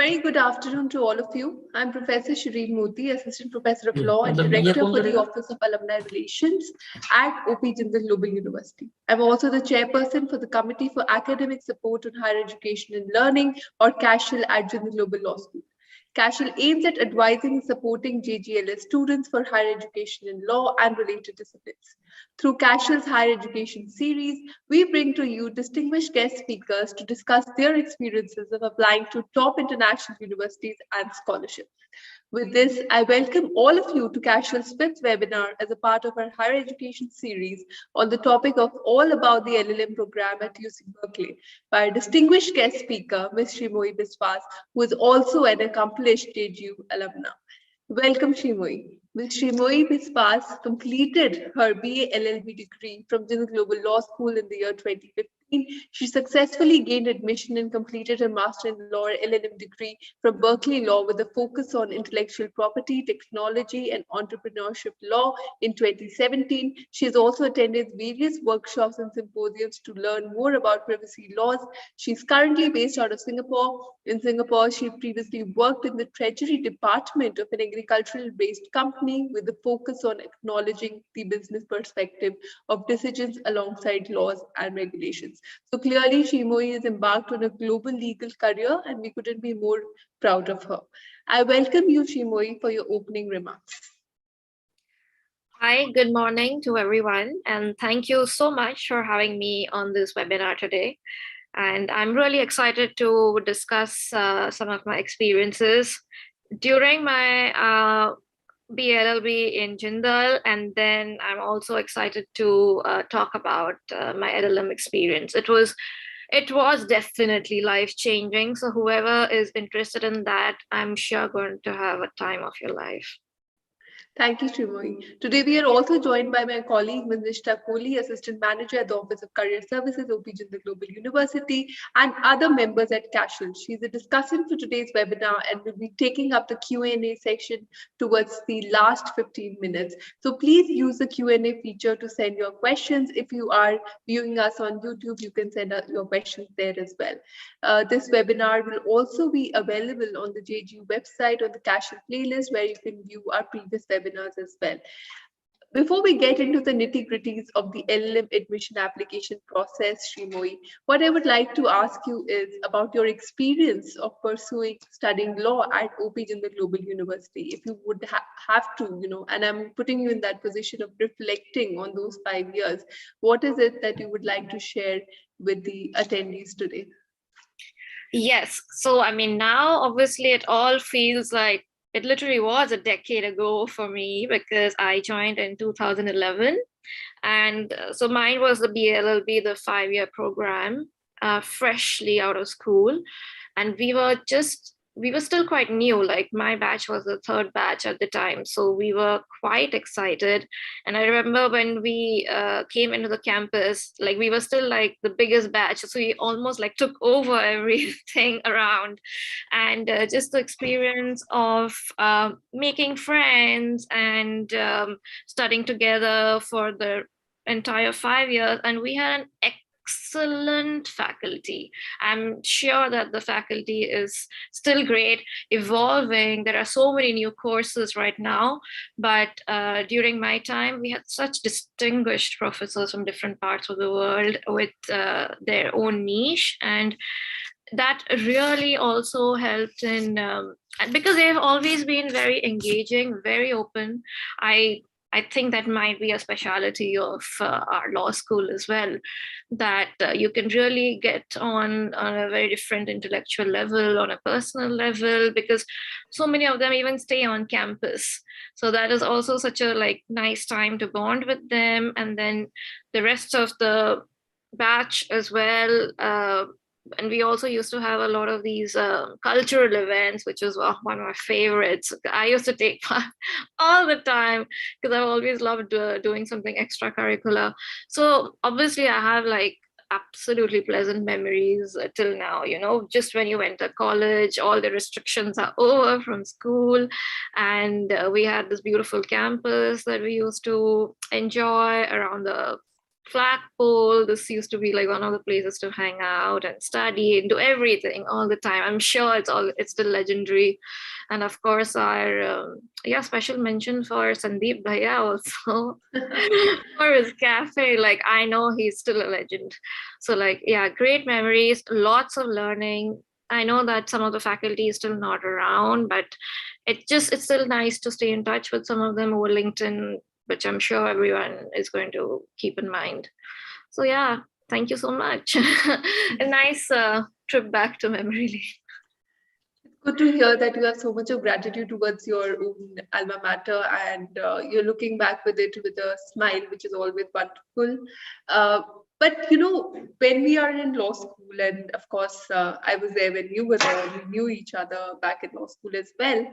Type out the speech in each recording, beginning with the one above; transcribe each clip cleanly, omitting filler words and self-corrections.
very good afternoon to all of you. I'm Professor Shireen Moti, Assistant Professor of Law and मतलब ये Director कौन for the करेगा? Office of Alumni Relations at OP Jindal Global University. I'm also the Chairperson for the Committee for Academic Support on Higher Education and Learning, or CASHL, at Jindal Global Law School. CASHL aims at advising and supporting JGLS students for higher education in law and related disciplines. Through CASHL's Higher Education series, we bring to you distinguished guest speakers to discuss their experiences of applying to top international universities and scholarships. With this, I welcome all of you to CASHL's fifth webinar as a part of our higher education series on the topic of all about the LL.M program at UC Berkeley by a distinguished guest speaker, Ms. Shrimoyi Biswas, who is also an accomplished JGU alumna. Welcome, Shrimoyi. Ms. Shrimoyi Biswas completed her BA LLB degree from Jindal Global Law School in the year 2015. She successfully gained admission and completed her Master in Law or LL.M degree from Berkeley Law with a focus on intellectual property, technology, and entrepreneurship law in 2017. She has also attended various workshops and symposiums to learn more about privacy laws. She's currently based out of Singapore. In Singapore, she previously worked in the Treasury Department of an agricultural-based company with a focus on acknowledging the business perspective of decisions alongside laws and regulations. So clearly, Shrimoyi is embarked on a global legal career, and we couldn't be more proud of her. I welcome you, Shrimoyi, for your opening remarks. Hi, good morning to everyone, and thank you so much for having me on this webinar today. And I'm really excited to discuss some of my experiences during my BLLB in Jindal, and then I'm also excited to talk about my LL.M experience. It was definitely life-changing. So whoever is interested in that, I'm sure going to have a time of your life. Thank you, Shrimoyi. Today, we are also joined by my colleague, Ms. Nishta Kohli, Assistant Manager at the Office of Career Services, OP Jindal Global University, and other members at CASHL. She's a discussant for today's webinar and will be taking up the Q&A section towards the last 15 minutes. So please use the Q&A feature to send your questions. If you are viewing us on YouTube, you can send your questions there as well. This webinar will also be available on the JGU website on the CASHL playlist, where you can view our previous webinars as well. Before we get into the nitty-gritties of the LL.M admission application process, Shrimoyi, what I would like to ask you is about your experience of studying law at OP Jindal Global University. If you would have to, and I'm putting you in that position of reflecting on those 5 years, what is it that you would like to share with the attendees today? Yes, so I mean, now obviously it all feels like it literally was a decade ago for me, because I joined in 2011. And so mine was the BLLB, the 5-year program, freshly out of school. And we were still quite new. Like, my batch was the third batch at the time. So we were quite excited. And I remember when we came into the campus, like, we were still like the biggest batch. So we almost like took over everything around. And just the experience of making friends and studying together for the entire 5 years. And we had an excellent faculty. I'm sure that the faculty is still great, evolving. There are so many new courses right now, but during my time, we had such distinguished professors from different parts of the world with their own niche. And that really also helped in, because they've always been very engaging, very open. I think that might be a specialty of our law school as well, that you can really get on a very different intellectual level, on a personal level, because so many of them even stay on campus. So that is also such a nice time to bond with them. And then the rest of the batch as well. And we also used to have a lot of these cultural events, which was one of my favorites. I used to take part all the time because I've always loved doing something extracurricular. So obviously I have absolutely pleasant memories till now. Just when you enter college, all the restrictions are over from school, and we had this beautiful campus that we used to enjoy around the flagpole. This used to be like one of the places to hang out and study and do everything all the time. I'm sure it's still legendary. And of course, our special mention for Sandeep Bhaiya also for his cafe. Like, I know he's still a legend. So like, yeah, great memories, lots of learning. I know that some of the faculty is still not around, but it's still nice to stay in touch with some of them over LinkedIn, which I'm sure everyone is going to keep in mind. So yeah, thank you so much. A nice trip back to memory lane. Good to hear that you have so much of gratitude towards your own alma mater, and you're looking back with it with a smile, which is always wonderful. Uh, but when we are in law school, and of course, I was there when you were there, we knew each other back in law school as well.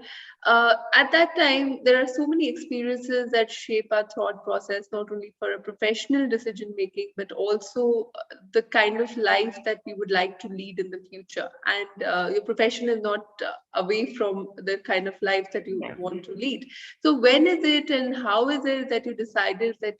At that time, there are so many experiences that shape our thought process, not only for a professional decision making, but also the kind of life that we would like to lead in the future. And your profession is not away from the kind of life that you want to lead. So when is it and how is it that you decided that,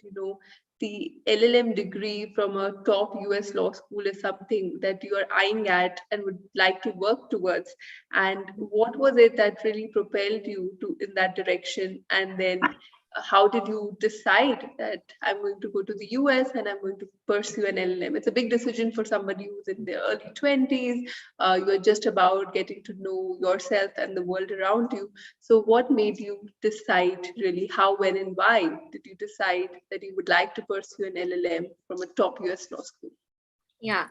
the LLM degree from a top US law school is something that you are eyeing at and would like to work towards? And what was it that really propelled you to in that direction? And then how did you decide that I'm going to go to the US and I'm going to pursue an LLM? It's a big decision for somebody who's in their early 20s. You're just about getting to know yourself and the world around you. So, what made you decide really how, when, and why did you decide that you would like to pursue an LLM from a top US law school? Yeah.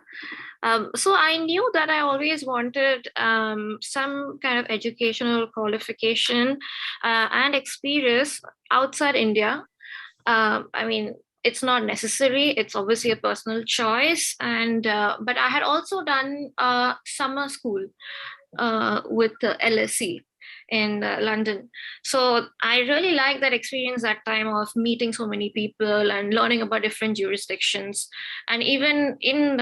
So I knew that I always wanted some kind of educational qualification and experience outside India. I mean, it's not necessary. It's obviously a personal choice. And but I had also done summer school with the LSE in London. So I really liked that experience that time of meeting so many people and learning about different jurisdictions. And even in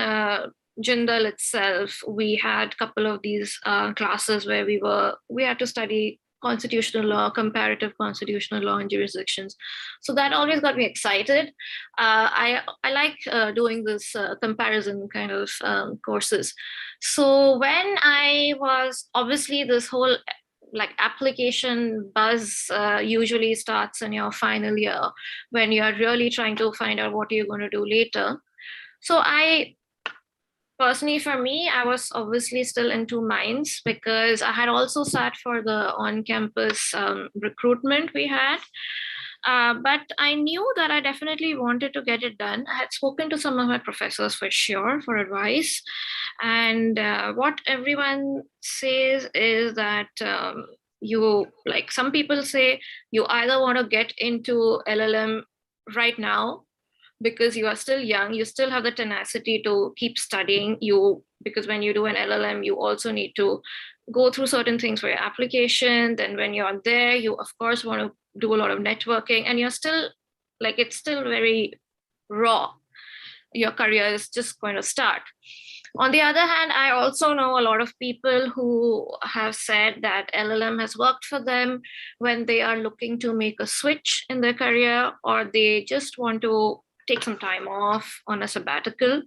Jindal itself, we had a couple of these classes where we had to study constitutional law, comparative constitutional law and jurisdictions. So that always got me excited. I like doing this comparison kind of courses. So when I was, obviously this whole like application buzz usually starts in your final year when you're really trying to find out what you're going to do later. So I personally, for me, I was obviously still in two minds because I had also sat for the on-campus recruitment we had. But I knew that I definitely wanted to get it done. I had spoken to some of my professors for sure for advice. And what everyone says is that like some people say, you either want to get into LLM right now because you are still young, you still have the tenacity to keep studying. Because when you do an LLM, you also need to go through certain things for your application. Then when you're there, you of course want to do a lot of networking, and you're still like, it's still very raw. Your career is just going to start. On the other hand, I also know a lot of people who have said that LLM has worked for them when they are looking to make a switch in their career, or they just want to take some time off on a sabbatical.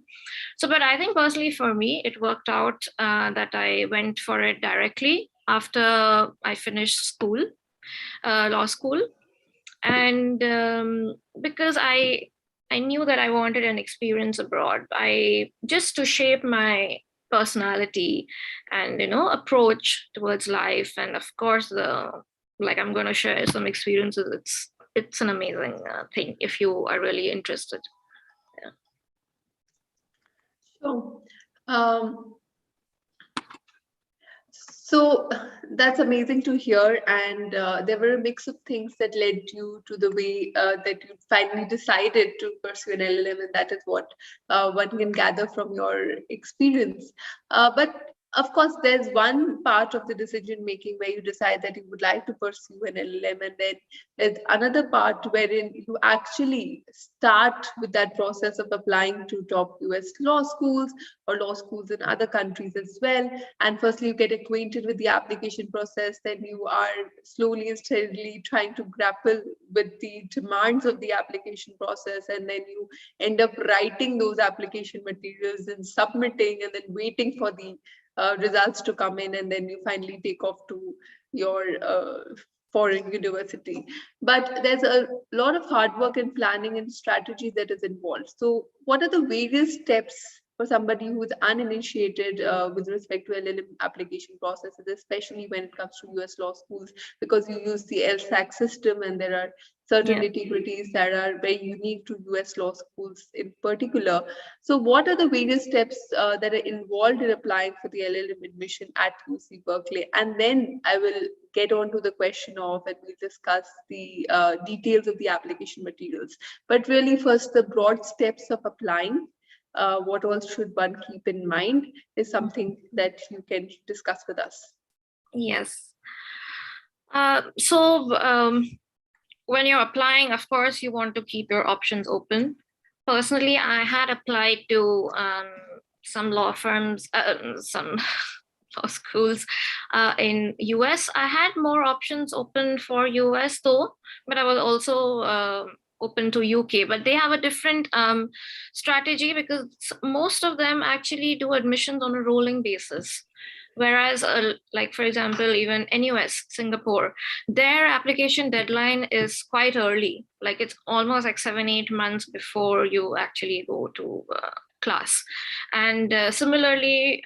So, but I think personally for me, it worked out that I went for it directly after I finished school, law school. And because I knew that I wanted an experience abroad, I just to shape my personality and approach towards life. And of course, I'm going to share some experiences. It's an amazing thing if you are really interested. Yeah. Sure. So that's amazing to hear. And there were a mix of things that led you to the way that you finally decided to pursue an LLM, and that is what one can gather from your experience. But Of course, there's one part of the decision making where you decide that you would like to pursue an LLM, and then there's another part wherein you actually start with that process of applying to top US law schools or law schools in other countries as well. And firstly, you get acquainted with the application process, then you are slowly and steadily trying to grapple with the demands of the application process, and then you end up writing those application materials and submitting, and then waiting for the results to come in, and then you finally take off to your foreign university. But there's a lot of hard work and planning and strategy that is involved. So what are the various steps for somebody who is uninitiated with respect to LLM application processes, especially when it comes to US law schools, because you use the LSAC system and there are certain nitty-gritties that are very unique to US law schools in particular. So what are the various steps that are involved in applying for the LLM admission at UC Berkeley? And then I will get on to the question of, and we'll discuss the details of the application materials. But really first, the broad steps of applying. What all should one keep in mind is something that you can discuss with us. Yes. When you're applying, of course, you want to keep your options open. Personally, I had applied to some law firms, some law schools in US. I had more options open for US though, but I was also open to UK, but they have a different strategy because most of them actually do admissions on a rolling basis. Whereas, like for example, even NUS, Singapore, their application deadline is quite early. Like it's almost like 7-8 months before you actually go to class. And similarly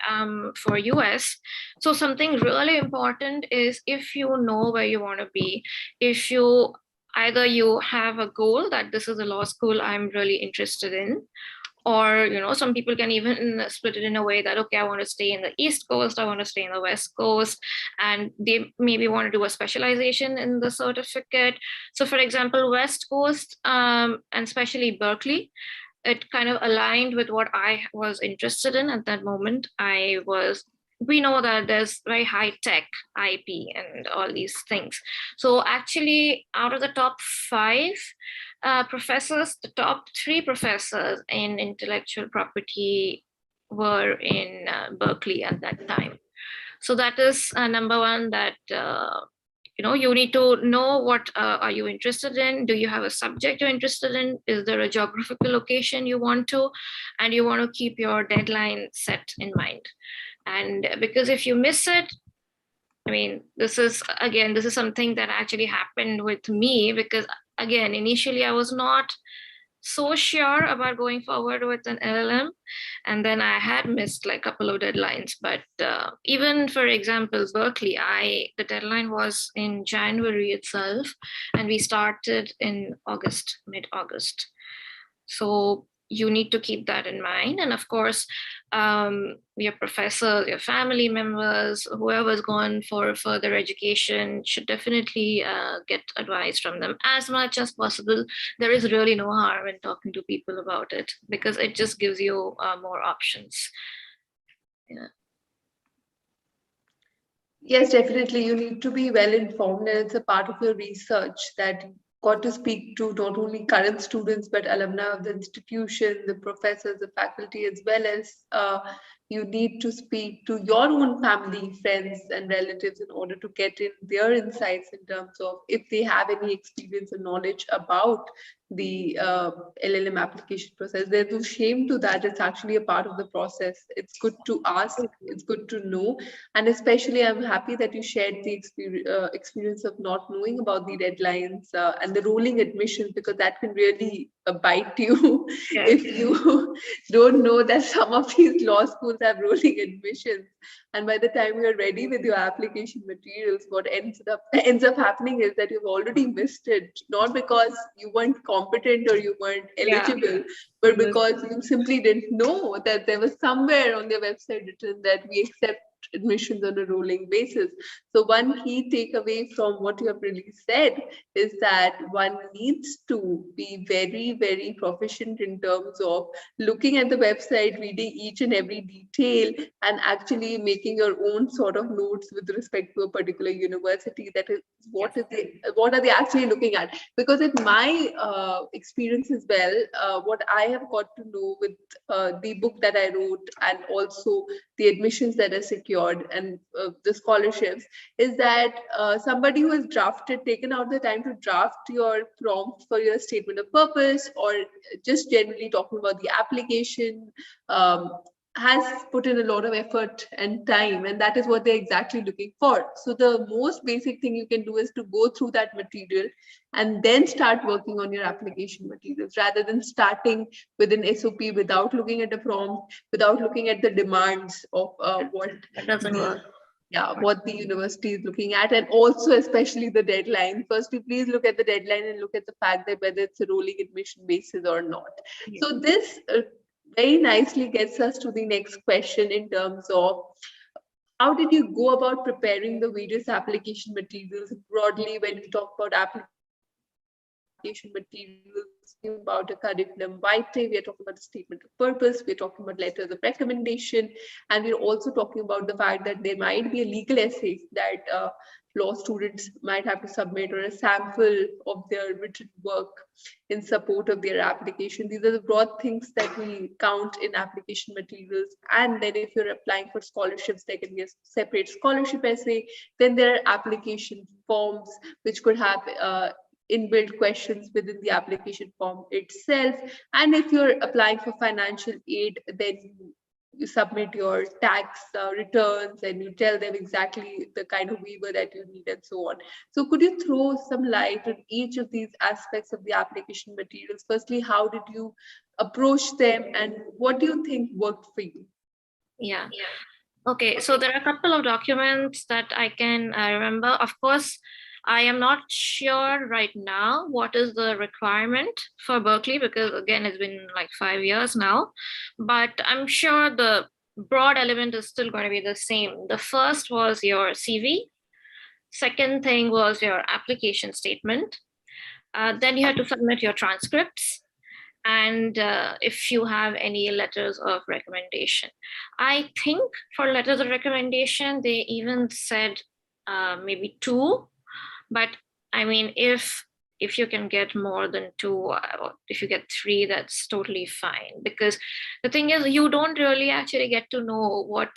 for US, so something really important is if you know where you want to be, if you either you have a goal that this is a law school I'm really interested in, or some people can even split it in a way that, okay, I want to stay in the East Coast, I want to stay in the West Coast, and they maybe want to do a specialization in the certificate. So for example, West Coast and especially Berkeley, it kind of aligned with what I was interested in at that moment. We know that there's very high tech IP and all these things. So actually, out of the top 5 professors, the top 3 professors in intellectual property were in Berkeley at that time. So that is number one, that you need to know what are you interested in. Do you have a subject you're interested in? Is there a geographical location you want to? And you want to keep your deadline set in mind. And because if you miss it, I mean, this is something that actually happened with me, because again, initially I was not so sure about going forward with an LLM, and then I had missed like a couple of deadlines. But even for example, Berkeley, the deadline was in January itself, and we started in August, mid-August. So you need to keep that in mind. And of course, your professors, your family members, whoever's gone for further education should definitely get advice from them as much as possible. There is really no harm in talking to people about it, because it just gives you more options. Yeah. Yes, definitely. You need to be well informed, and it's a part of your research that got to speak to not only current students, but alumni of the institution, the professors, the faculty, as well as you need to speak to your own family, friends, and relatives in order to get in their insights in terms of if they have any experience and knowledge about the LLM application process. There's no shame to that. It's actually a part of the process. It's good to ask, it's good to know. And especially, I'm happy that you shared the experience of not knowing about the deadlines and the rolling admissions, because that can really bite you if you don't know that some of these law schools have rolling admissions. And by the time you're ready with your application materials, what ends up happening is that you've already missed it, not because you weren't competent or you weren't eligible, but because you simply didn't know that there was somewhere on their website written that we accept admissions on a rolling basis. So one key takeaway from what you have really said is that one needs to be very, very proficient in terms of looking at the website, reading each and every detail, and actually making your own sort of notes with respect to a particular university. That is, what are they actually looking at? Because in my experience as well, what I have got to know with the book that I wrote, and also the admissions that are secured, and the scholarships, is that somebody who has taken out the time to draft your prompt for your statement of purpose, or just generally talking about the application, has put in a lot of effort and time, and that is what they're exactly looking for. So the most basic thing you can do is to go through that material and then start working on your application materials, rather than starting with an SOP without looking at the prompt, without looking at the demands of what That doesn't work. what the university is looking at, and also especially the deadline. Firstly, please look at the deadline and look at the fact that whether it's a rolling admission basis or not. Yeah. So this very nicely gets us to the next question in terms of how did you go about preparing the various application materials broadly? When we talk about application materials, about a curriculum vitae, we are talking about a statement of purpose, we're talking about letters of recommendation, and we're also talking about the fact that there might be a legal essay that law students might have to submit, or a sample of their written work in support of their application. These are the broad things that we count in application materials. And then if you're applying for scholarships, there can be a separate scholarship essay. Then there are application forms, which could have inbuilt questions within the application form itself. And if you're applying for financial aid, then you submit your tax returns, and you tell them exactly the kind of waiver that you need, and so on. So could you throw some light on each of these aspects of the application materials? Firstly, how did you approach them, and what do you think worked for you? Yeah. Okay, so there are a couple of documents that I can remember. Of course, I am not sure right now what is the requirement for Berkeley, because again, it's been like 5 years now, but I'm sure the broad element is still going to be the same. The first was your CV. Second thing was your application statement. Then you had to submit your transcripts, and if you have any letters of recommendation. I think for letters of recommendation, they even said maybe 2, but I mean, if you can get more than 2, if you get 3, that's totally fine. Because the thing is, you don't really actually get to know what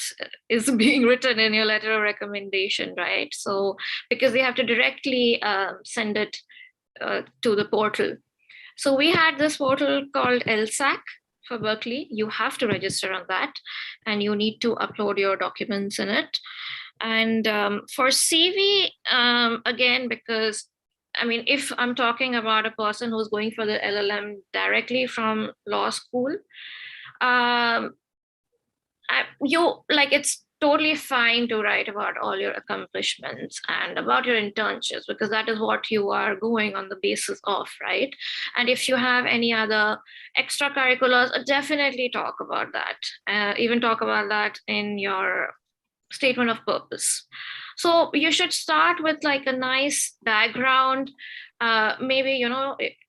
is being written in your letter of recommendation, right? So because they have to directly send it to the portal. So we had this portal called LSAC for Berkeley. You have to register on that, and you need to upload your documents in it. And for CV, again, because I mean, if I'm talking about a person who's going for the LL.M directly from law school, it's totally fine to write about all your accomplishments and about your internships, because that is what you are going on the basis of, right? And if you have any other extracurriculars, definitely talk about that. Even talk about that in your statement of purpose. So you should start with like a nice background, maybe,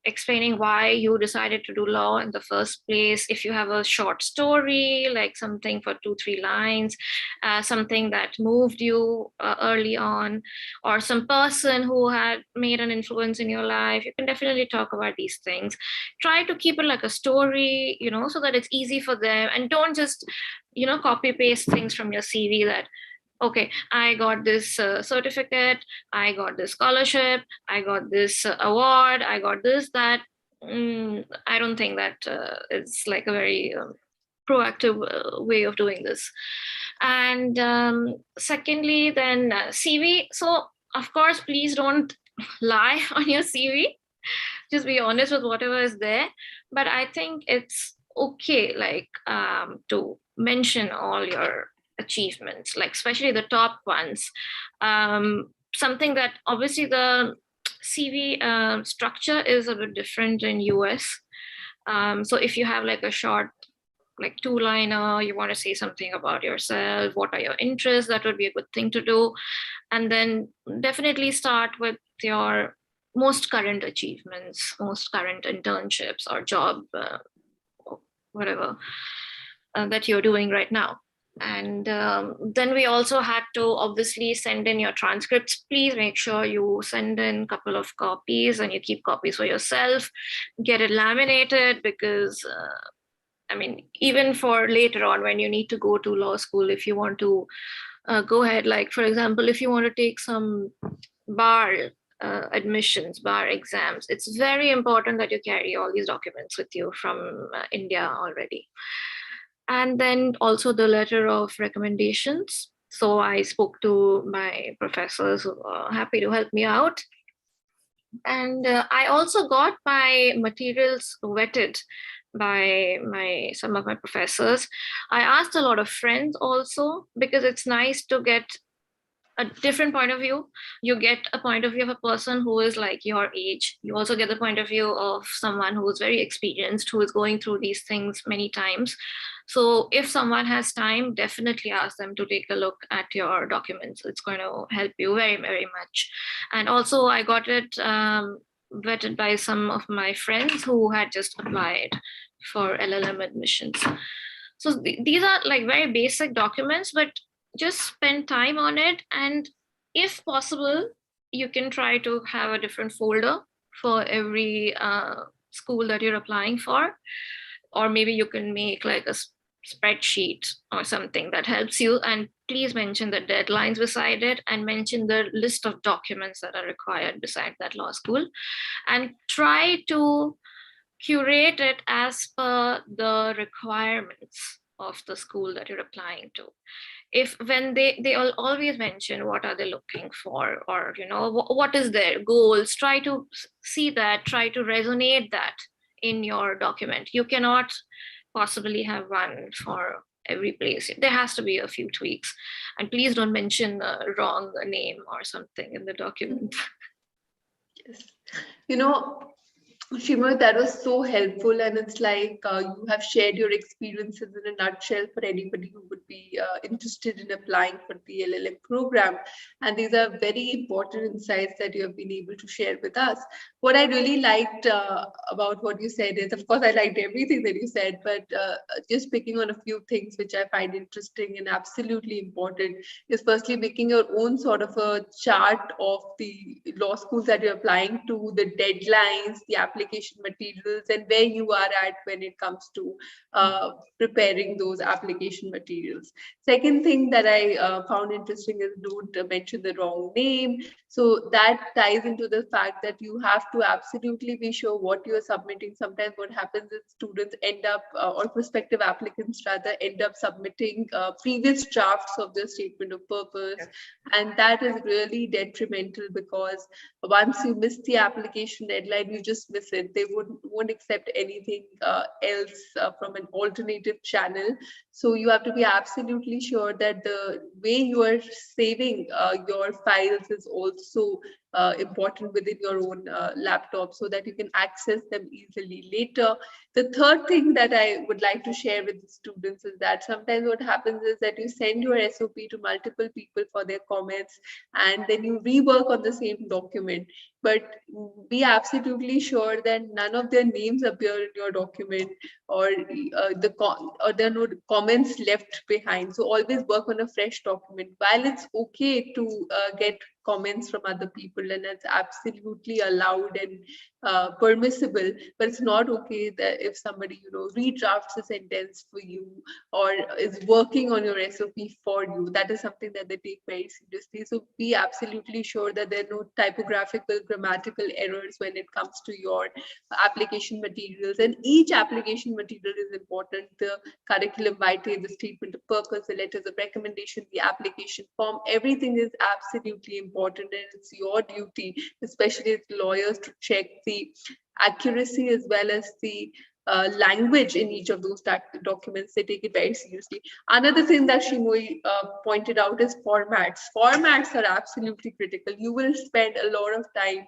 explaining why you decided to do law in the first place. If you have a short story, like something for 2-3 lines, something that moved you early on, or some person who had made an influence in your life, you can definitely talk about these things. Try to keep it like a story, so that it's easy for them, and don't just, copy paste things from your CV that, okay, I got this certificate, I got this scholarship, I got this award, I got this, that. I don't think that is like a very proactive way of doing this. And secondly, then CV. So, of course, please don't lie on your CV. Just be honest with whatever is there. But I think it's okay, like, to mention all your achievements, like especially the top ones. Something that obviously the CV structure is a bit different in US. So if you have like a short like two-liner, you want to say something about yourself, what are your interests, that would be a good thing to do. And then definitely start with your most current achievements, most current internships or job, whatever that you're doing right now. And then we also had to obviously send in your transcripts. Please make sure you send in a couple of copies and you keep copies for yourself. Get it laminated because I mean, even for later on when you need to go to law school, if you want to go ahead, like for example, if you want to take some bar admissions, bar exams, it's very important that you carry all these documents with you from India already. And then also the letter of recommendations. So I spoke to my professors who are happy to help me out. And I also got my materials vetted by some of my professors. I asked a lot of friends also, because it's nice to get a different point of view. You get a point of view of a person who is like your age. You also get the point of view of someone who is very experienced, who is going through these things many times. So if someone has time, definitely ask them to take a look at your documents. It's going to help you very, very much. And also I got it vetted by some of my friends who had just applied for LL.M admissions. So these are like very basic documents, but just spend time on it. And if possible, you can try to have a different folder for every school that you're applying for. Or maybe you can make like a spreadsheet or something that helps you. And please mention the deadlines beside it and mention the list of documents that are required beside that law school. And try to curate it as per the requirements of the school that you're applying to. If when they always mention what are they looking for, or what is their goals, try to see that, try to resonate that in your document. You cannot possibly have one for every place. There has to be a few tweaks, and please don't mention the wrong name or something in the document. Yes. Shimar, that was so helpful, and it's like you have shared your experiences in a nutshell for anybody who would be interested in applying for the LL.M program. And these are very important insights that you have been able to share with us. What I really liked about what you said is, of course, I liked everything that you said, but just picking on a few things which I find interesting and absolutely important is firstly making your own sort of a chart of the law schools that you're applying to, the deadlines, the application materials, and where you are at when it comes to preparing those application materials. Second thing that I found interesting is don't mention the wrong name. So that ties into the fact that you have to absolutely be sure what you are submitting. Sometimes what happens is students end up, or prospective applicants rather, end up submitting previous drafts of the statement of purpose. And that is really detrimental, because once you miss the application deadline, you just miss it. They won't accept anything else from an alternative channel. So you have to be absolutely sure that the way you are saving your files is also important within your own laptop, so that you can access them easily later. The third thing that I would like to share with the students is that sometimes what happens is that you send your SOP to multiple people for their comments, and then you rework on the same document. But be absolutely sure that none of their names appear in your document, or there are no comments left behind. So always work on a fresh document. While it's okay to get comments from other people, and it's absolutely allowed and permissible, but it's not okay that if somebody redrafts a sentence for you or is working on your SOP for you, that is something that they take very seriously. So be absolutely sure that there are no typographical, grammatical errors when it comes to your application materials. And each application material is important: the curriculum vitae, the statement of purpose, the letters of recommendation, the application form. Everything is absolutely important, and it's your duty, especially as lawyers, to check the accuracy as well as the language in each of those documents. They take it very seriously. Another thing that Shimoi pointed out is formats. Formats are absolutely critical. You will spend a lot of time,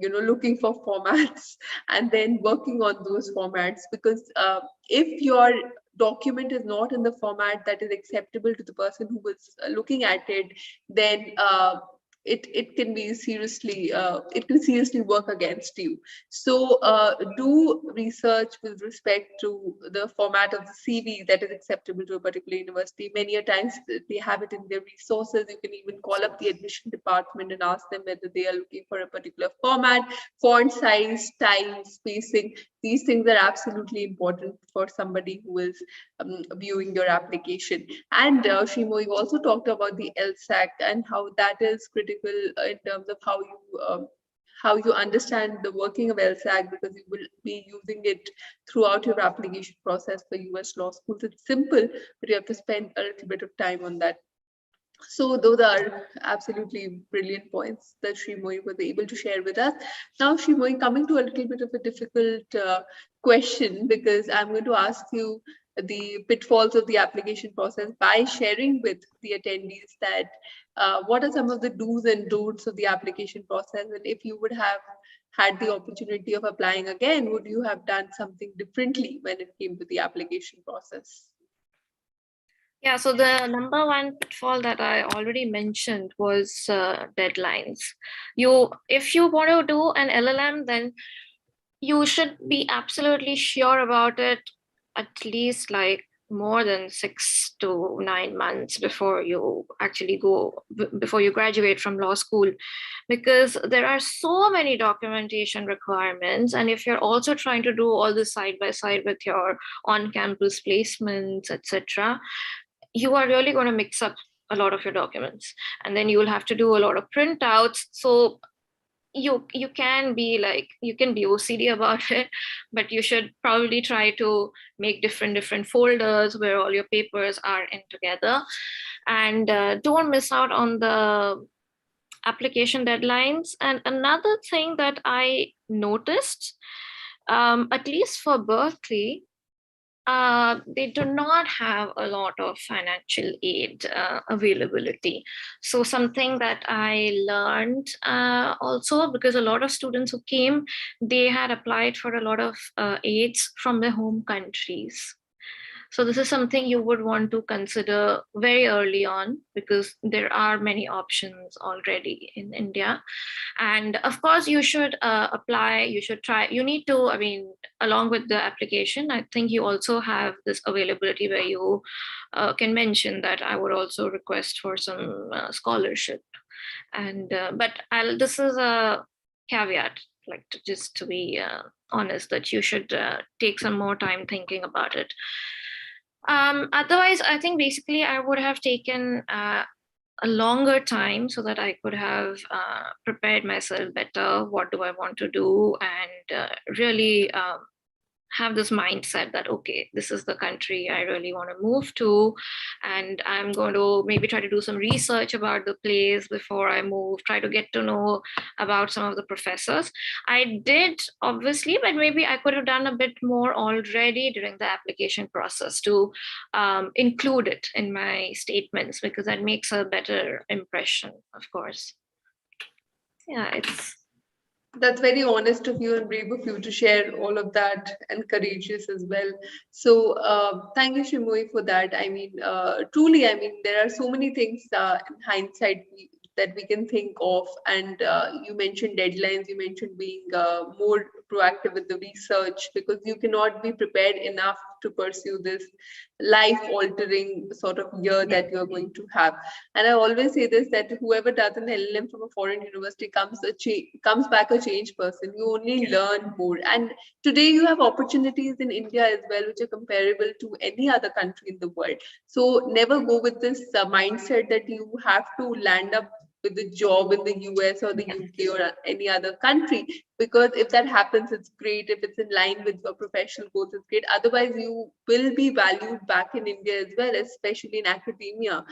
looking for formats and then working on those formats, because if your document is not in the format that is acceptable to the person who was looking at it, then it can be seriously it can seriously work against you. So do research with respect to the format of the CV that is acceptable to a particular university. Many a times they have it in their resources. You can even call up the admission department and ask them whether they are looking for a particular format, font size, style, spacing. These things are absolutely important for somebody who is viewing your application. And Shimo, you also talked about the LSAC and how that is critical in terms of how you understand the working of LSAC, because you will be using it throughout your application process for US law schools. It's simple, but you have to spend a little bit of time on that. So those are absolutely brilliant points that Srimoy was able to share with us. Now, Srimoy, coming to a little bit of a difficult question, because I'm going to ask you the pitfalls of the application process by sharing with the attendees that what are some of the do's and don'ts of the application process, and if you would have had the opportunity of applying again, would you have done something differently when it came to the application process? Yeah, so the number one pitfall that I already mentioned was deadlines. If you want to do an LLM, then you should be absolutely sure about it at least like more than 6 to 9 months before you actually before you graduate from law school, because there are so many documentation requirements. And if you're also trying to do all this side by side with your on-campus placements, etc., you are really going to mix up a lot of your documents, and then you will have to do a lot of printouts. So you can be OCD about it, but you should probably try to make different folders where all your papers are in together, and don't miss out on the application deadlines. And another thing that I noticed, at least for Berkeley, they do not have a lot of financial aid availability. So something that I learned also, because a lot of students who came, they had applied for a lot of aids from their home countries. So this is something you would want to consider very early on, because there are many options already in India. And of course, you should apply, you should try, you need to, I mean, along with the application, I think you also have this availability where you can mention that I would also request for some scholarship. And this is a caveat, like just to be honest, that you should take some more time thinking about it. Otherwise, I think basically I would have taken a longer time so that I could have prepared myself better. What do I want to do? And really have this mindset that, okay, this is the country I really want to move to. And I'm going to maybe try to do some research about the place before I move, try to get to know about some of the professors. I did, obviously, but maybe I could have done a bit more already during the application process to include it in my statements, because that makes a better impression, of course. Yeah, That's very honest of you and brave of you to share all of that, and courageous as well. So thank you, Shimoy, for that. I mean, truly, I mean, there are so many things in hindsight that we can think of. And you mentioned deadlines, you mentioned being more proactive with the research, because you cannot be prepared enough to pursue this life altering sort of year that you're going to have. And I always say this, that whoever does an LLM from a foreign university comes back a changed person. You only learn more. And today you have opportunities in India as well, which are comparable to any other country in the world. So never go with this mindset that you have to land up with a job in the US or the UK or any other country, because if that happens, it's great. If it's in line with your professional goals, it's great. Otherwise, you will be valued back in India as well, especially in academia,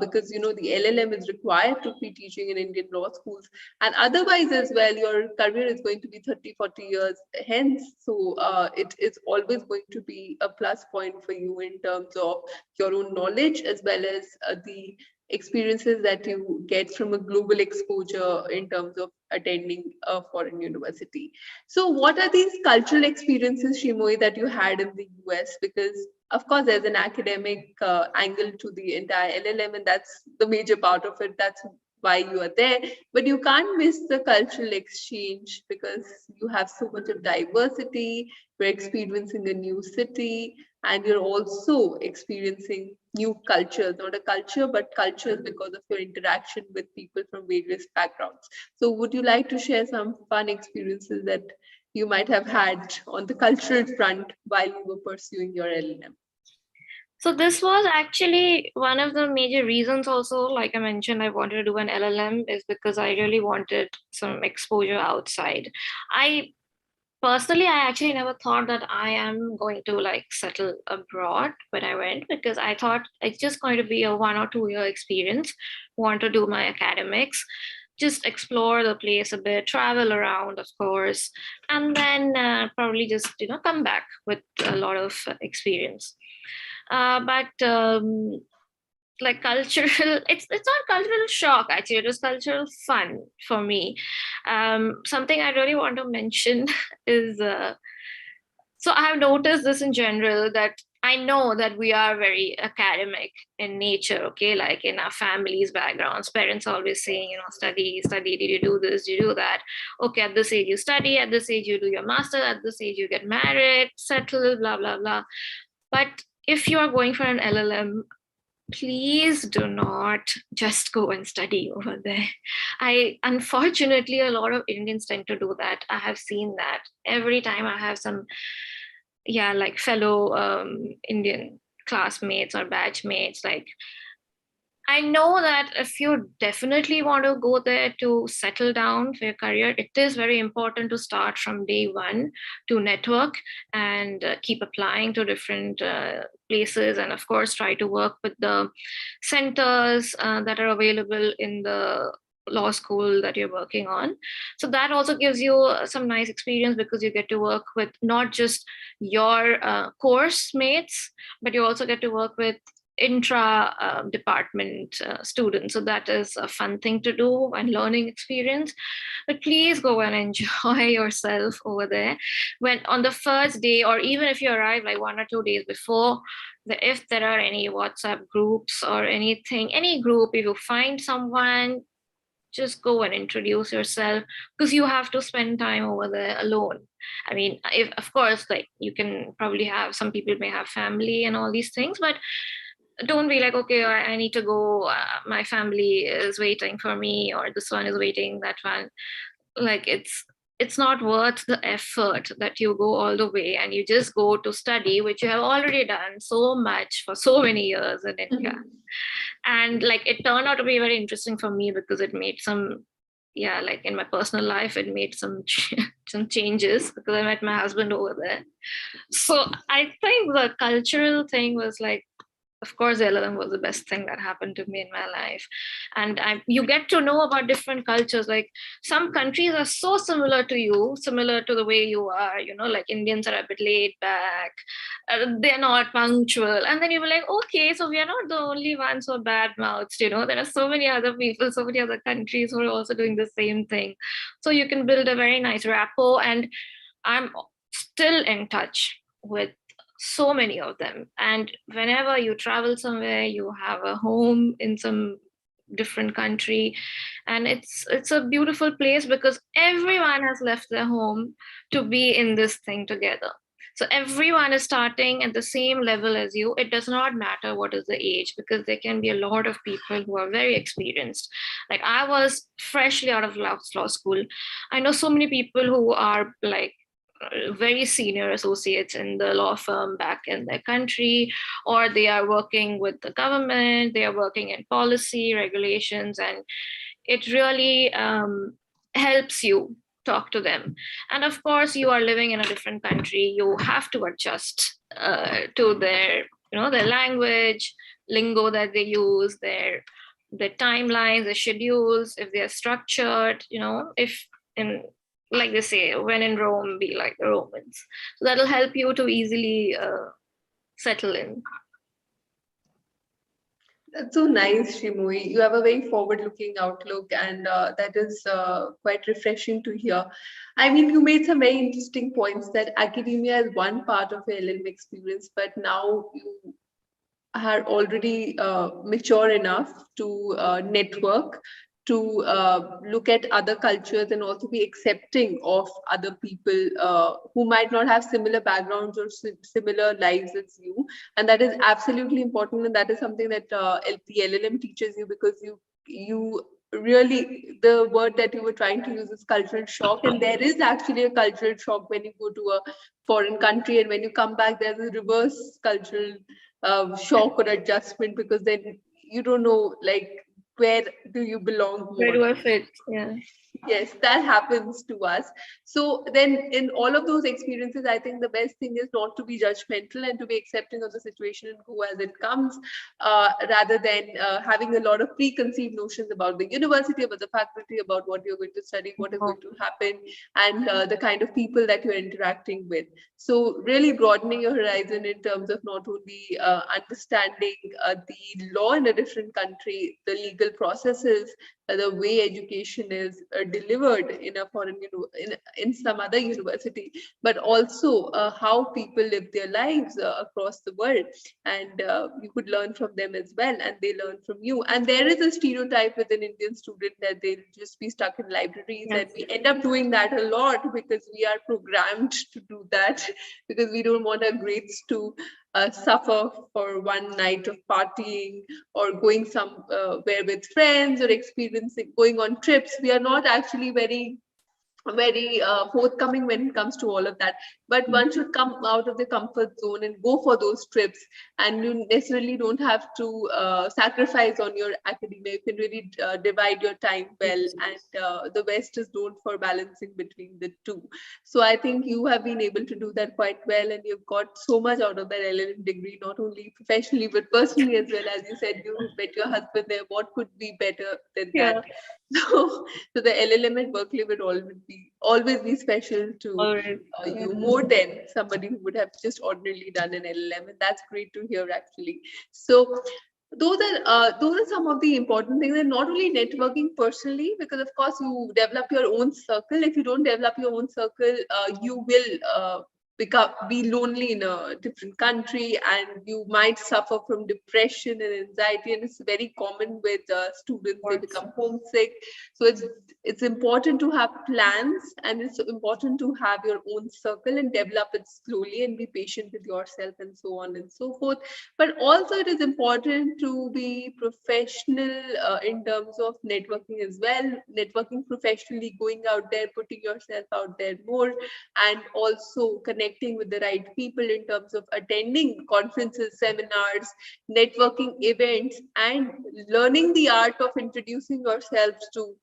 because you know the LLM is required to be teaching in Indian law schools. And otherwise as well, your career is going to be 30-40 years hence. So it is always going to be a plus point for you in terms of your own knowledge, as well as the experiences that you get from a global exposure in terms of attending a foreign university. So what are these cultural experiences, Shimoy, that you had in the US? Because of course there's an academic angle to the entire LLM, and that's the major part of it. That's why you are there, but you can't miss the cultural exchange because you have so much of diversity. You're experiencing a new city, and you're also experiencing new cultures, not a culture but cultures because of your interaction with people from various backgrounds. So would you like to share some fun experiences that you might have had on the cultural front while you were pursuing your LLM? So this was actually one of the major reasons also, like I mentioned, I wanted to do an LLM is because I really wanted some exposure outside. I personally, I actually never thought that I am going to like settle abroad when I went, because I thought it's just going to be a 1 or 2 year experience. Want to do my academics, just explore the place a bit, travel around, of course, and then probably just come back with a lot of experience. But like cultural, it's not cultural shock actually, it was cultural fun for me. Something I really want to mention is so I have noticed this in general, that I know that we are very academic in nature, okay, like in our families backgrounds, parents always saying, study, did you do this, did you do that, okay, at this age you study, at this age you do your master, at this age you get married, settle, blah blah blah. But if you are going for an LLM, please do not just go and study over there. Unfortunately, a lot of Indians tend to do that. I have seen that every time I have some, like fellow Indian classmates or batchmates, like I know that if you definitely want to go there to settle down for your career, it is very important to start from day one to network and keep applying to different places. And of course, try to work with the centers that are available in the law school that you're working on. So that also gives you some nice experience, because you get to work with not just your course mates, but you also get to work with intra department students. So that is a fun thing to do and learning experience. But please go and enjoy yourself over there. When on the first day, or even if you arrive like 1 or 2 days before, if there are any WhatsApp groups or anything, any group, if you find someone, just go and introduce yourself, because you have to spend time over there alone. I mean, if of course, like you can probably have, some people may have family and all these things, but don't be like, okay, I need to go, my family is waiting for me, or this one is waiting, that one. Like it's not worth the effort that you go all the way and you just go to study, which you have already done so much for so many years in India. And like it turned out to be very interesting for me, because it made some, like in my personal life, it made some some changes, because I met my husband over there. So I think the cultural thing was like, of course, LLM was the best thing that happened to me in my life. And you get to know about different cultures. Like some countries are so similar to you, similar to the way you are, like Indians are a bit laid back, they're not punctual. And then you'll be like, okay, so we are not the only ones who are bad mouths, there are so many other people, so many other countries who are also doing the same thing. So you can build a very nice rapport. And I'm still in touch with so many of them. And whenever you travel somewhere, you have a home in some different country, and it's a beautiful place, because everyone has left their home to be in this thing together. So everyone is starting at the same level as you. It does not matter what is the age, because there can be a lot of people who are very experienced. Like I was freshly out of law school. I know so many people who are like very senior associates in the law firm back in their country, or they are working with the government, they are working in policy regulations, and it really helps you talk to them. And of course, you are living in a different country, you have to adjust to their their language, lingo that they use, their timelines, their schedules, if they're structured, if in, like they say, when in Rome, be like the Romans. So that'll help you to easily settle in. That's so nice, Shimoy. You have a very forward-looking outlook, and that is quite refreshing to hear. I mean, you made some very interesting points that academia is one part of your LLM experience, but now you are already mature enough to network, to look at other cultures and also be accepting of other people who might not have similar backgrounds or similar lives as you. And that is absolutely important. And that is something that the LLM teaches you, because you really, the word that you were trying to use is cultural shock. And there is actually a cultural shock when you go to a foreign country, and when you come back, there's a reverse cultural shock or adjustment, because then you don't know, like, where do you belong Where more. do I fit? Yeah. Yes, that happens to us. So then in all of those experiences, I think the best thing is not to be judgmental and to be accepting of the situation and go as it comes, rather than having a lot of preconceived notions about the university, about the faculty, about what you're going to study, what is Oh, going to happen, and the kind of people that you're interacting with. So really broadening your horizon in terms of not only understanding the law in a different country, the legal processes, the way education is delivered in a foreign in some other university, but also how people live their lives across the world, and you could learn from them as well, and they learn from you. And there is a stereotype with an Indian student that they'll just be stuck in libraries, yes. and we end up doing that a lot because we are programmed to do that because we don't want our grades to suffer for one night of partying or going somewhere with friends or experiencing going on trips. We are not actually very forthcoming when it comes to all of that. But one should come out of the comfort zone and go for those trips. And you necessarily don't have to sacrifice on your academia. You can really divide your time well. And the West is known for balancing between the two. So I think you have been able to do that quite well. And you've got so much out of that LLM degree, not only professionally, but personally as well. As you said, you met your husband there. What could be better than that? Yeah. So the LLM at Berkeley would always be special to All right. Yeah. you, more than somebody who would have just ordinarily done an LLM, and that's great to hear actually. So those are some of the important things, and not only networking personally, because of course you develop your own circle. If you don't develop your own circle, you will be lonely in a different country, and you might suffer from depression and anxiety, and it's very common with students. They Works. become homesick. So it's important to have plans, and it's important to have your own circle and develop it slowly and be patient with yourself and so on and so forth. But also it is important to be professional in terms of networking as well, networking professionally, going out there, putting yourself out there more, and also connecting with the right people in terms of attending conferences, seminars, networking events, and learning the art of introducing yourselves to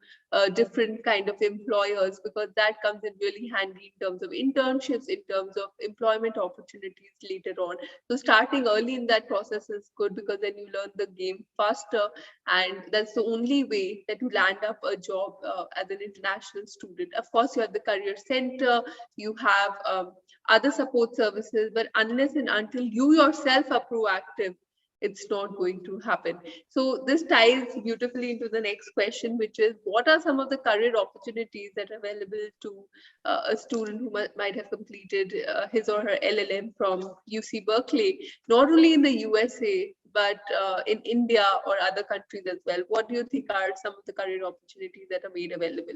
different kind of employers, because that comes in really handy in terms of internships, in terms of employment opportunities later on. So starting early in that process is good, because then you learn the game faster, and that's the only way that you land up a job as an international student. Of course, you have the career center, you have other support services, but unless and until you yourself are proactive, it's not going to happen. So this ties beautifully into the next question, which is, what are some of the career opportunities that are available to a student who might have completed his or her LLM from UC Berkeley, not only in the USA, but in India or other countries as well? What do you think are some of the career opportunities that are made available?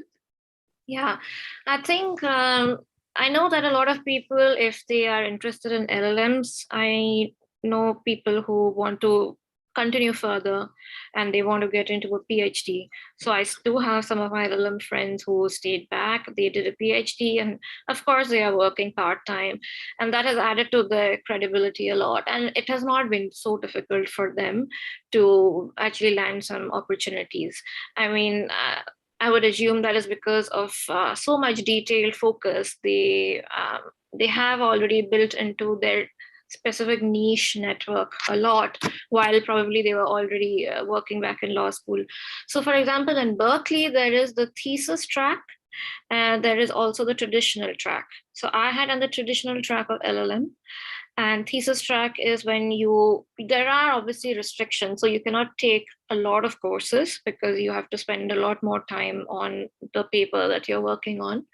Yeah, I think I know that a lot of people, if they are interested in LLMs, I know people who want to continue further and they want to get into a PhD. So I do have some of my LLM friends who stayed back, they did a PhD, and of course they are working part-time, and that has added to their credibility a lot. And it has not been so difficult for them to actually land some opportunities. I mean, I would assume that is because of so much detailed focus they have already built into their specific niche network a lot, while probably they were already working back in law school. So, for example, in Berkeley, there is the thesis track, And there is also the traditional track. So I had on the traditional track of LLM, and thesis track is when there are obviously restrictions. So you cannot take a lot of courses because you have to spend a lot more time on the paper that you're working on.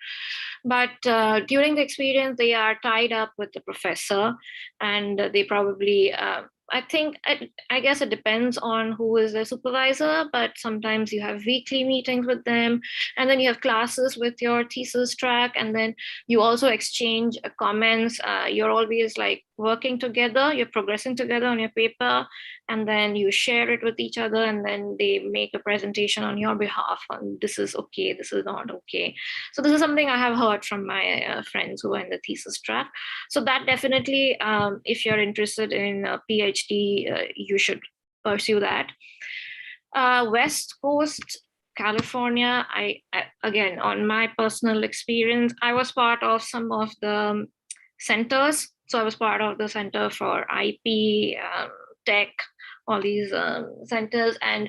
But during the experience, they are tied up with the professor, and they probably, I guess it depends on who is the supervisor, but sometimes you have weekly meetings with them, and then you have classes with your thesis track, and then you also exchange comments. You're always like working together, you're progressing together on your paper, and then you share it with each other, and then they make a presentation on your behalf on this is okay, this is not okay. So this is something I have heard from my friends who are in the thesis track. So that definitely, if you're interested in a PhD, you should pursue that. West Coast, California, again, on my personal experience, I was part of some of the centers. So I was part of the Center for IP, Tech, all these centers, and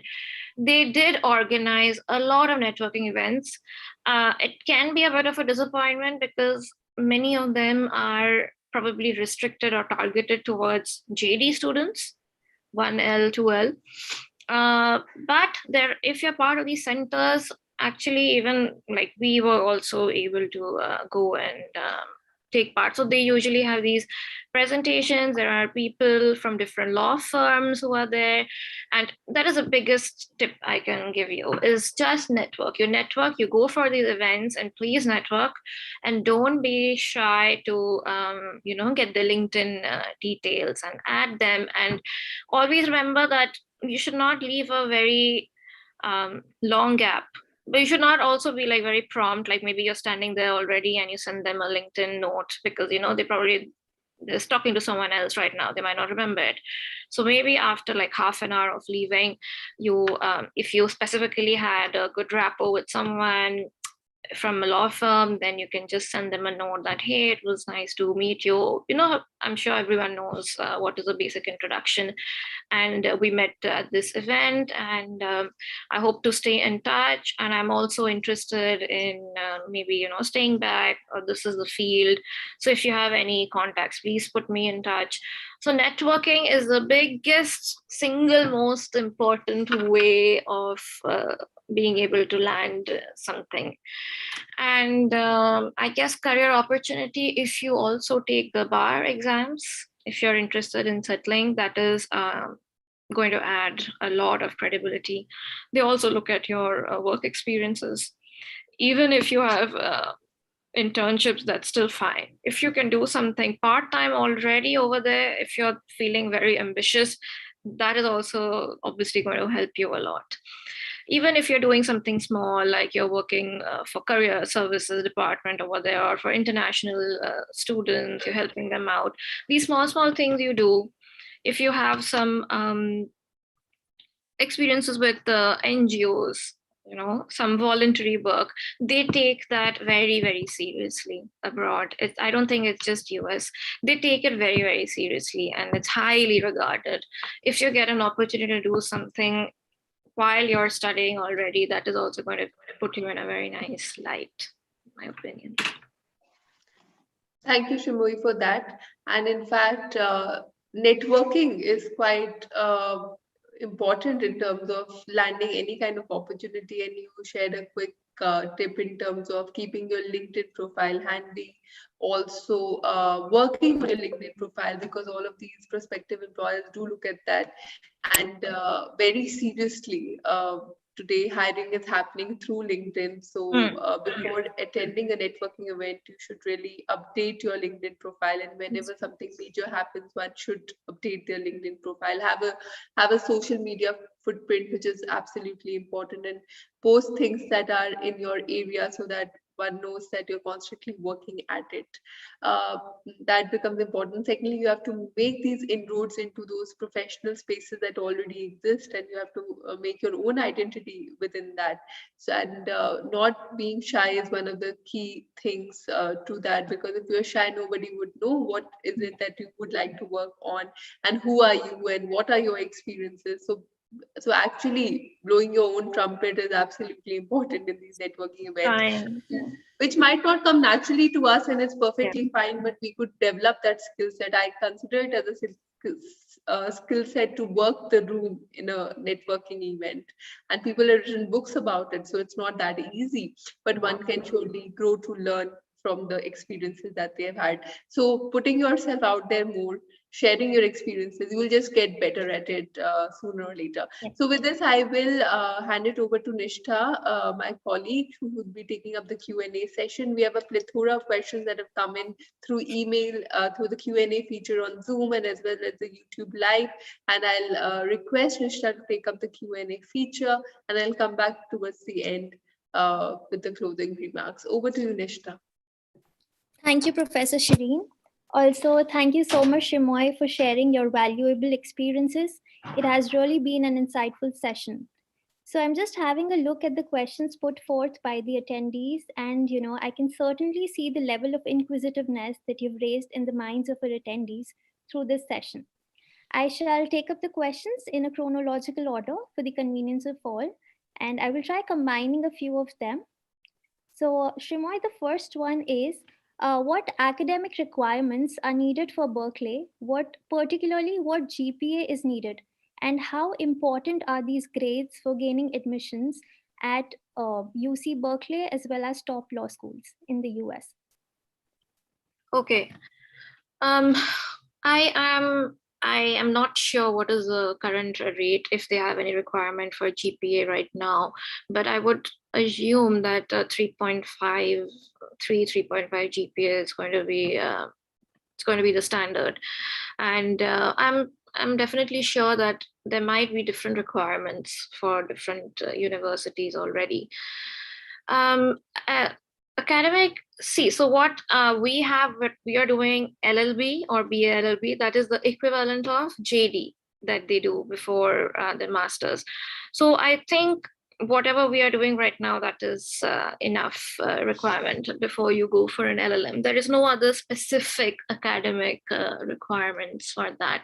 they did organize a lot of networking events. It can be a bit of a disappointment because many of them are probably restricted or targeted towards JD students, 1L, 2L. But there, if you're part of these centers, actually, even like we were also able to go and take part. So they usually have these presentations. There are people from different law firms who are there, and that is the biggest tip I can give you is just network. You network, you go for these events, and please network, and don't be shy to get the LinkedIn details and add them, and always remember that you should not leave a very long gap, but you should not also be like very prompt, like maybe you're standing there already and you send them a LinkedIn note because they probably they're talking to someone else right now, they might not remember it. So maybe after like half an hour of leaving, you if you specifically had a good rapport with someone from a law firm, then you can just send them a note that, hey, it was nice to meet you. I'm sure everyone knows what is a basic introduction. And we met at this event, and I hope to stay in touch. And I'm also interested in maybe staying back, or this is the field. So if you have any contacts, please put me in touch. So networking is the biggest single most important way of being able to land something. And I guess career opportunity, if you also take the bar exams, if you're interested in settling, that is going to add a lot of credibility. They also look at your work experiences. Even if you have internships, that's still fine. If you can do something part-time already over there, if you're feeling very ambitious, that is also obviously going to help you a lot. Even if you're doing something small, like you're working for career services department over there, or for international students, you're helping them out. These small things you do, if you have some experiences with NGOs, some voluntary work, they take that very, very seriously abroad. I don't think it's just US. They take it very, very seriously, and it's highly regarded. If you get an opportunity to do something while you're studying already, that is also going to put you in a very nice light, in my opinion. Thank you, Shimoy, for that. And in fact, networking is quite important in terms of landing any kind of opportunity. And you shared a quick tip in terms of keeping your LinkedIn profile handy, also working on your LinkedIn profile, because all of these prospective employers do look at that and very seriously. Today, hiring is happening through LinkedIn. So before attending a networking event, you should really update your LinkedIn profile. And whenever something major happens, one should update their LinkedIn profile. Have a social media footprint, which is absolutely important, and post things that are in your area so that one knows that you're constantly working at it. Uh, that becomes important. Secondly, you have to make these inroads into those professional spaces that already exist, and you have to make your own identity within that. So, and not being shy is one of the key things to that, because if you're shy, nobody would know what is it that you would like to work on, and who are you, and what are your experiences. So So actually blowing your own trumpet is absolutely important in these networking events, Fine. which might not come naturally to us, and it's Yeah. perfectly fine, but we could develop that skill set. I consider it as a skill set to work the room in a networking event, and people have written books about it, so it's not that easy, but one can surely grow to learn from the experiences that they have had. So putting yourself out there more, sharing your experiences, you will just get better at it sooner or later. Yeah. So with this, I will hand it over to Nishtha, my colleague, who would be taking up the Q&A session. We have a plethora of questions that have come in through email, through the Q&A feature on Zoom, and as well as the YouTube Live. And I'll request Nishtha to take up the Q&A feature, and I'll come back towards the end with the closing remarks. Over to you, Nishtha. Thank you, Professor Shireen. Also, thank you so much, Shimoy, for sharing your valuable experiences. It has really been an insightful session. So I'm just having a look at the questions put forth by the attendees, and I can certainly see the level of inquisitiveness that you've raised in the minds of our attendees through this session. I shall take up the questions in a chronological order for the convenience of all, and I will try combining a few of them. So, Shimoy, the first one is, what academic requirements are needed for Berkeley? What GPA is needed? And how important are these grades for gaining admissions at UC Berkeley as well as top law schools in the US? Okay. I am not sure what is the current rate, if they have any requirement for GPA right now, but I would assume that 3.5 GPA is going to be the standard, and I'm definitely sure that there might be different requirements for different universities already. Academic, so what we are doing LLB or BLLB, that is the equivalent of JD that they do before the masters. So I think whatever we are doing right now, that is enough requirement before you go for an LLM. There is no other specific academic requirements for that.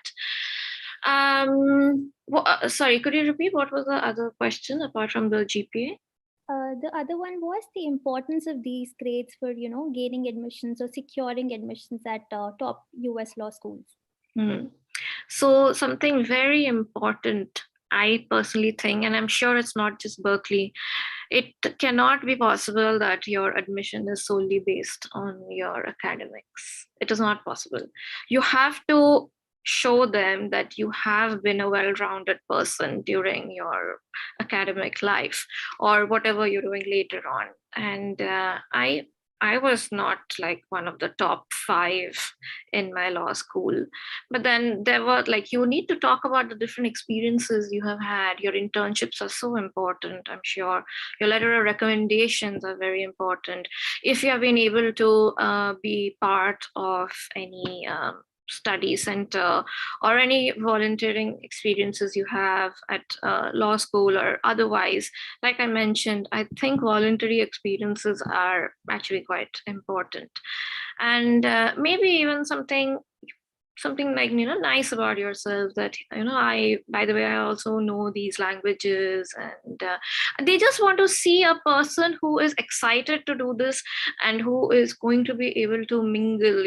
Sorry, could you repeat what was the other question apart from the GPA? The other one was the importance of these grades for gaining admissions or securing admissions at top US law schools. So something very important, I personally think, and I'm sure it's not just Berkeley, it cannot be possible that your admission is solely based on your academics. It is not possible. You have to show them that you have been a well-rounded person during your academic life or whatever you're doing later on. And I was not like one of the top 5 in my law school, but then there were like, you need to talk about the different experiences you have had. Your internships are so important, I'm sure. Your letter of recommendations are very important. If you have been able to be part of any study center or any volunteering experiences you have at law school or otherwise, like I mentioned, I think voluntary experiences are actually quite important. And maybe even something like nice about yourself, that I, by the way, I also know these languages, and they just want to see a person who is excited to do this and who is going to be able to mingle,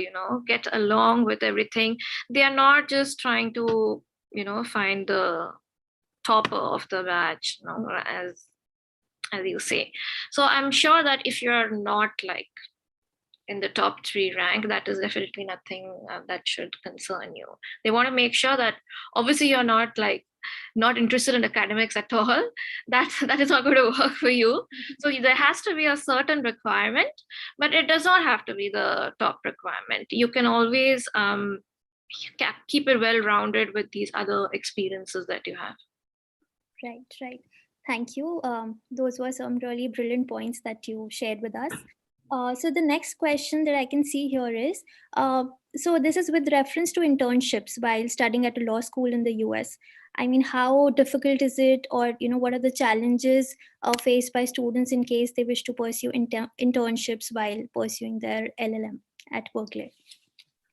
get along with everything. They are not just trying to find the topper of the batch, as you say. So I'm sure that if you're not like in the top 3 rank, that is definitely nothing that should concern you. They want to make sure that obviously you're not interested in academics at all. That is not going to work for you. So there has to be a certain requirement, but it does not have to be the top requirement. You can always keep it well-rounded with these other experiences that you have. Right. Thank you. Those were some really brilliant points that you shared with us. So the next question that I can see here is, so this is with reference to internships while studying at a law school in the US. I mean, how difficult is it, or what are the challenges faced by students in case they wish to pursue internships while pursuing their LLM at Berkeley?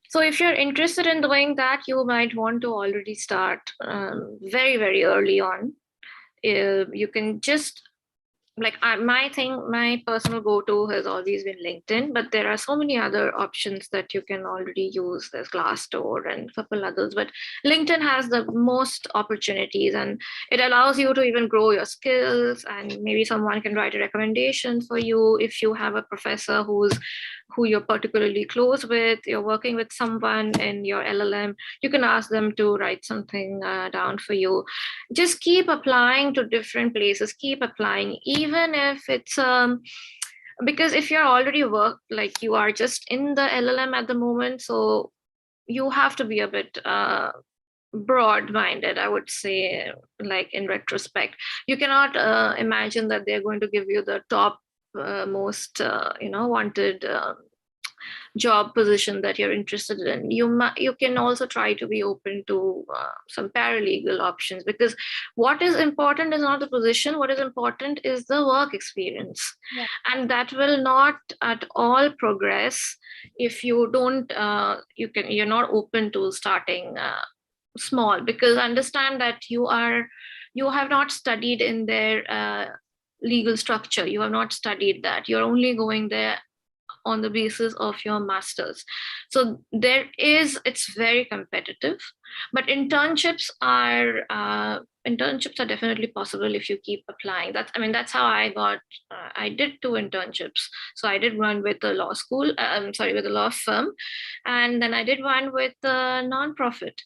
So if you're interested in doing that, you might want to already start very, very early on. You can just my personal go-to has always been LinkedIn, but there are so many other options that you can already use. There's Glassdoor and a couple others, but LinkedIn has the most opportunities, and it allows you to even grow your skills, and maybe someone can write a recommendation for you if you have a professor who you're particularly close with, you're working with someone in your LLM, you can ask them to write something down for you. Just keep applying to different places, keep applying, even if it's because if you're already like you are just in the LLM at the moment, so you have to be a bit broad-minded, I would say. Like in retrospect, you cannot imagine that they're going to give you the top most wanted job position that you're interested in. You can also try to be open to some paralegal options, because what is important is not the position. What is important is the work experience. Yeah. And that will not at all progress if you don't you're not open to starting small, because understand that you have not studied in their legal structure. You have not studied that. You're only going there on the basis of your master's. So it's very competitive, but internships are definitely possible if you keep applying. That's how I did 2 internships. So I did one with a law school, with a law firm, and then I did one with a nonprofit,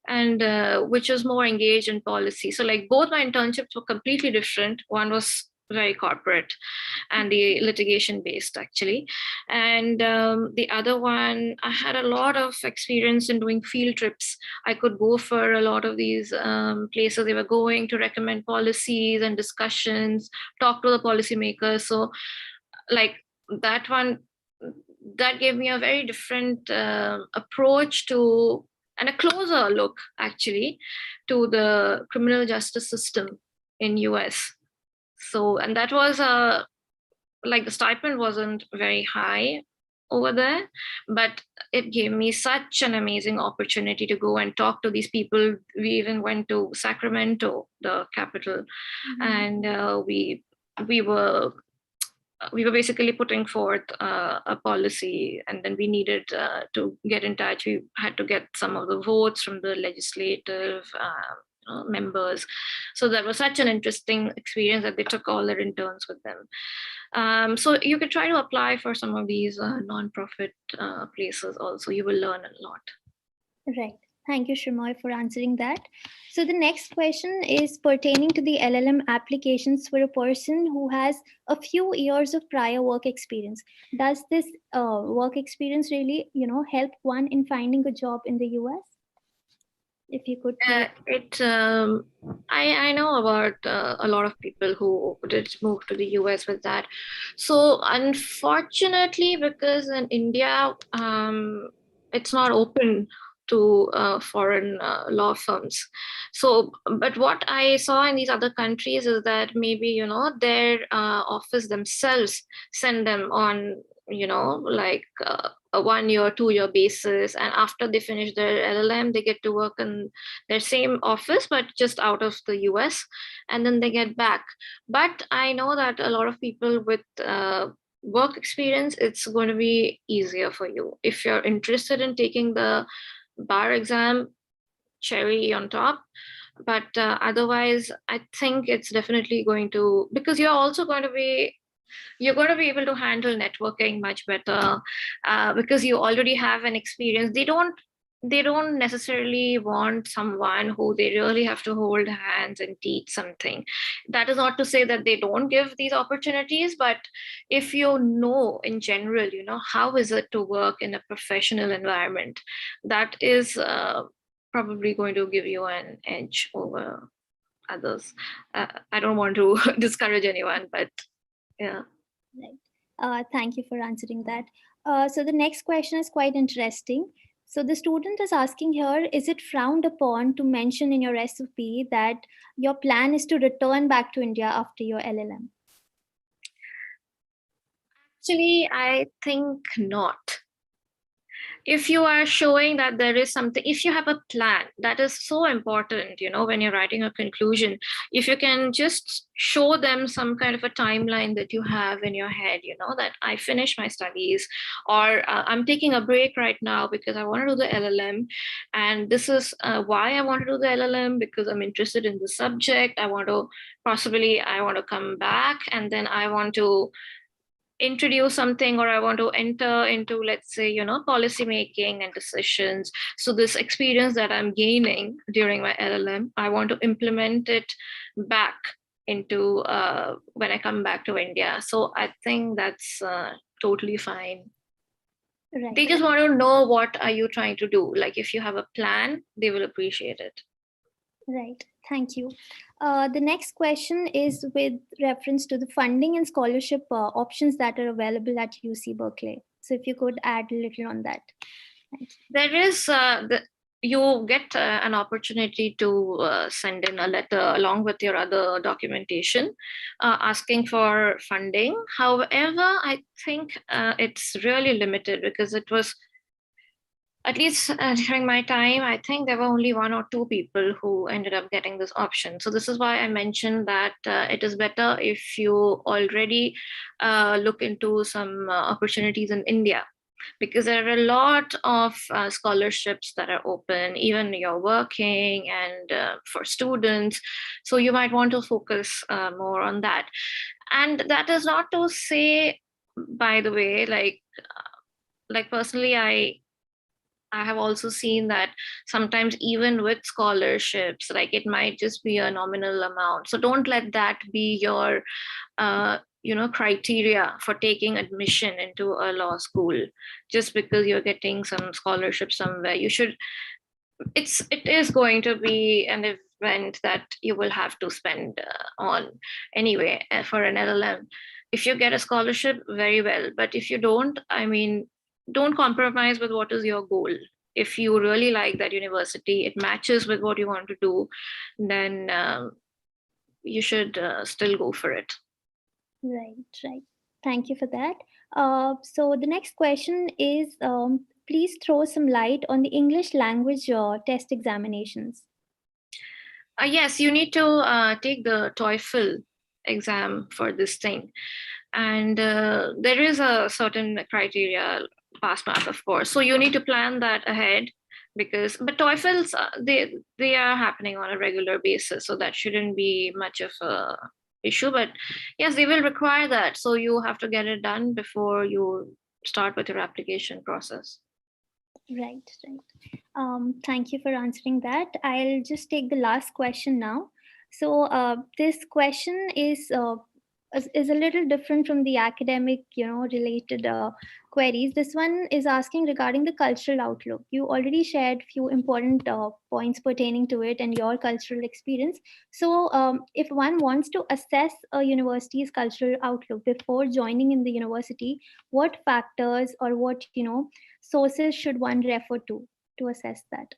and which was more engaged in policy. So like both my internships were completely different. One was very corporate and the litigation based, actually, and the other one, I had a lot of experience in doing field trips. I could go for a lot of these places they were going to, recommend policies and discussions, talk to the policymakers. So like that one, that gave me a very different approach to, and a closer look actually, to the criminal justice system in US. So, and that was like the stipend wasn't very high over there, but it gave me such an amazing opportunity to go and talk to these people. We even went to Sacramento, the capital, and we were basically putting forth a policy, and then we needed to get in touch. We had to get some of the votes from the legislative members. So that was such an interesting experience that they took all their interns with them. So you could try to apply for some of these nonprofit places also. You will learn a lot. Right. Thank you, Shimoy, for answering that. So the next question is pertaining to the LLM applications for a person who has a few years of prior work experience. Does this work experience really, help one in finding a job in the US? If you could. I know about a lot of people who did move to the US with that. So unfortunately, because in India, it's not open to foreign law firms. So, but what I saw in these other countries is that maybe, their office themselves send them on, like a 1 year, 2 year basis. And after they finish their LLM, they get to work in their same office, but just out of the US, and then they get back. But I know that a lot of people with work experience, it's going to be easier for you. If you're interested in taking the bar exam, cherry on top. But otherwise, I think it's definitely going to, because you're going to be able to handle networking much better, because you already have an experience. They don't necessarily want someone who they really have to hold hands and teach something. That is not to say that they don't give these opportunities, but if in general, how is it to work in a professional environment, that is probably going to give you an edge over others. I don't want to discourage anyone, but yeah. Right. Thank you for answering that. So the next question is quite interesting. So the student is asking here, is it frowned upon to mention in your SOP that your plan is to return back to India after your LLM? Actually, I think not. if you are showing that there is something, if you have a plan, that is so important, when you're writing a conclusion. If you can just show them some kind of a timeline that you have in your head, that I finished my studies, or I'm taking a break right now because I want to do the LLM. And this is why I want to do the LLM, because I'm interested in the subject. I want to come back, and then I want to introduce something, or I want to enter into, let's say, policy making and decisions. So this experience that I'm gaining during my LLM, I want to implement it back into when I come back to India. So I think that's totally fine. Right. They just want to know what are you trying to do. Like if you have a plan, they will appreciate it. Right. Thank you. The next question is with reference to the funding and scholarship options that are available at UC Berkeley. So if you could add a little on that. Thank you. There is you get an opportunity to send in a letter along with your other documentation asking for funding. However, I think it's really limited, because it was, at least during my time, I think there were only 1 or 2 people who ended up getting this option. So this is why I mentioned that it is better if you already look into some opportunities in India, because there are a lot of scholarships that are open, even you're working, and for students. So you might want to focus more on that. And that is not to say, by the way, like personally, I have also seen that sometimes even with scholarships, like it might just be a nominal amount. So don't let that be your, criteria for taking admission into a law school. Just because you're getting some scholarship somewhere, it is going to be an event that you will have to spend on anyway for an LLM. If you get a scholarship, very well. But if you don't, don't compromise with what is your goal. If you really like that university, it matches with what you want to do, then you should still go for it. Right. Thank you for that. So the next question is, please throw some light on the English language test examinations. Yes, you need to take the TOEFL exam for this thing. And there is a certain criteria, pass mark, of course. So you need to plan that ahead, but TOEFLs, they are happening on a regular basis. So that shouldn't be much of a issue. But yes, they will require that. So you have to get it done before you start with your application process. Right. Thank you for answering that. I'll just take the last question now. So this question is a little different from the academic, related queries. This one is asking regarding the cultural outlook. You already shared few important points pertaining to it and your cultural experience. So if one wants to assess a university's cultural outlook before joining in the university, what factors or what sources should one refer to assess that?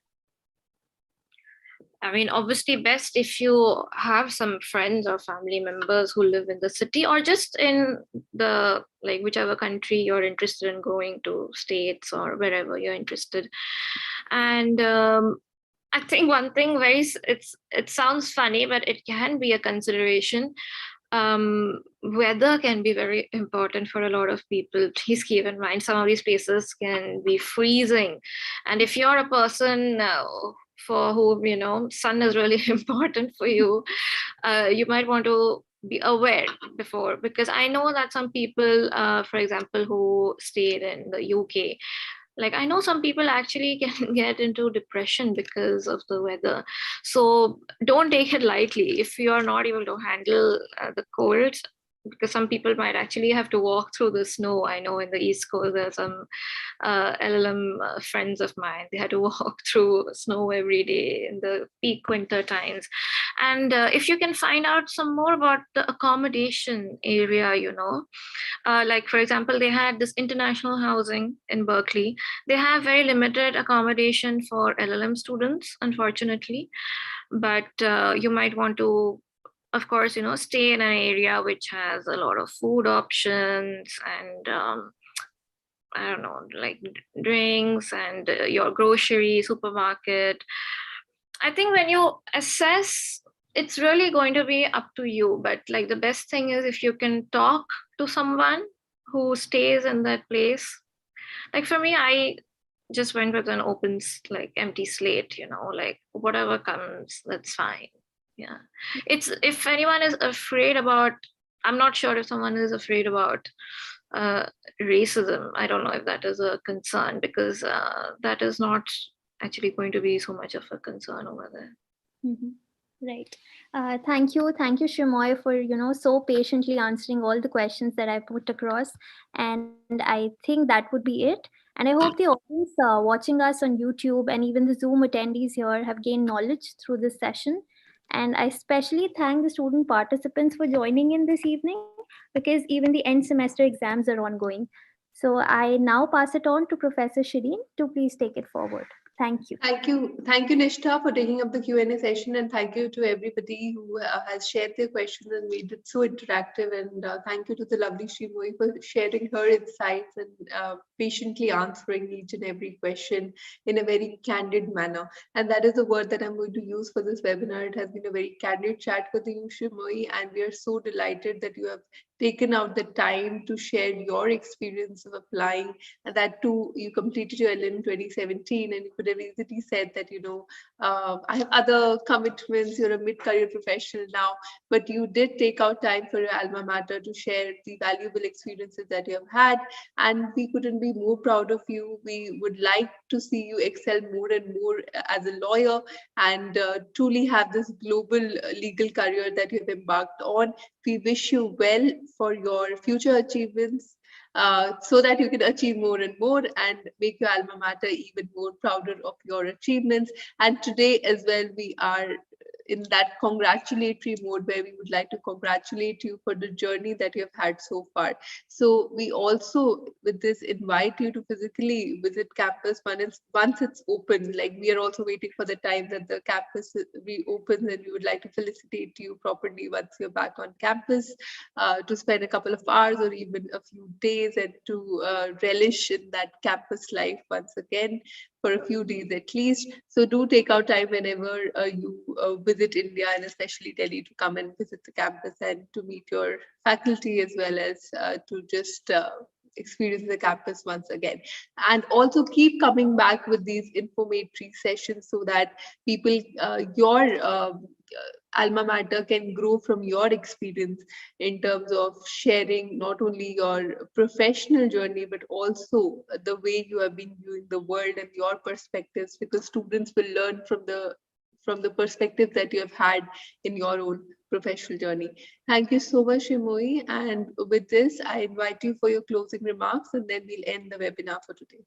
Obviously best if you have some friends or family members who live in the city, or just in the, like, whichever country you're interested in going to, states or wherever you're interested. And I think one thing it sounds funny, but it can be a consideration. Weather can be very important for a lot of people. Please keep in mind, some of these places can be freezing. And if you're a person for whom, sun is really important for you, you might want to be aware before, because I know that some people, for example, who stayed in the UK, like I know some people actually can get into depression because of the weather. So don't take it lightly if you are not able to handle the cold, because some people might actually have to walk through the snow. I know in the East Coast, there are some LL.M friends of mine. They had to walk through snow every day in the peak winter times. And if you can find out some more about the accommodation area, like for example, they had this international housing in Berkeley. They have very limited accommodation for LL.M students, unfortunately. But you might want to, of course, stay in an area which has a lot of food options, and I don't know, like drinks and your grocery, supermarket. I think when you assess, it's really going to be up to you. But like the best thing is if you can talk to someone who stays in that place. Like for me, I just went with an open, like empty slate, like whatever comes, that's fine. Yeah. It's, if anyone is afraid about, I'm not sure if someone is afraid about racism. I don't know if that is a concern, because that is not actually going to be so much of a concern over there. Right. Thank you, Shimoy, for so patiently answering all the questions that I put across. And I think that would be it. And I hope the audience watching us on YouTube and even the Zoom attendees here have gained knowledge through this session. And I especially thank the student participants for joining in this evening, because even the end semester exams are ongoing. So I now pass it on to Professor Shireen to please take it forward. Thank you. Thank you, Nishtha, for taking up the Q&A session, and thank you to everybody who has shared their questions and made it so interactive. And thank you to the lovely Shimoy for sharing her insights and patiently answering each and every question in a very candid manner. And that is the word that I'm going to use for this webinar. It has been a very candid chat with you, Shimoy, and we are so delighted that you have taken out the time to share your experience of applying, and that too, you completed your LL.M. 2017, and you could have easily said that, I have other commitments, you're a mid-career professional now, but you did take out time for your alma mater to share the valuable experiences that you have had, and we couldn't be more proud of you. We would like to see you excel more and more as a lawyer, and truly have this global legal career that you have embarked on. We wish you well for your future achievements, so that you can achieve more and more and make your alma mater even more prouder of your achievements. And today as well, we are in that congratulatory mode where we would like to congratulate you for the journey that you have had so far. So we also, with this, invite you to physically visit campus once it's open. Like, we are also waiting for the time that the campus reopens, and we would like to felicitate you properly once you're back on campus, to spend a couple of hours or even a few days, and to relish in that campus life once again for a few days at least. So do take out time whenever you visit India, and especially Delhi, to come and visit the campus and to meet your faculty, as well as to just experience the campus once again. And also keep coming back with these informatory sessions, so that people, your alma mater can grow from your experience in terms of sharing not only your professional journey, but also the way you have been viewing the world and your perspectives, because students will learn from the perspective that you have had in your own professional journey. Thank you so much, Shimoy. And with this, I invite you for your closing remarks, and then we'll end the webinar for today.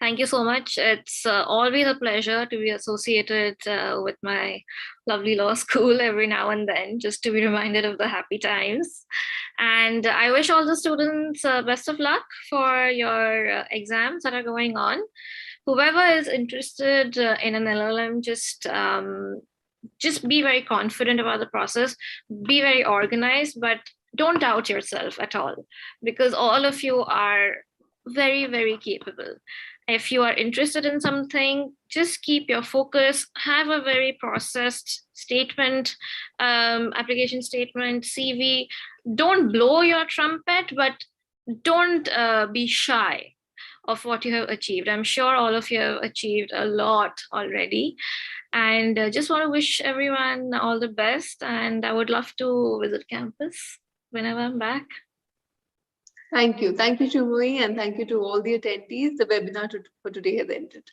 Thank you so much. It's always a pleasure to be associated with my lovely law school every now and then, just to be reminded of the happy times. And I wish all the students best of luck for your exams that are going on. Whoever is interested in an LL.M, just be very confident about the process, be very organized, but don't doubt yourself at all, because all of you are very, very capable. If you are interested in something, just keep your focus, have a very processed statement, application statement, CV. Don't blow your trumpet, but don't be shy of what you have achieved. I'm sure all of you have achieved a lot already. And just want to wish everyone all the best. And I would love to visit campus whenever I'm back. Thank you. Thank you, Shimoy, and thank you to all the attendees. The webinar for today has ended.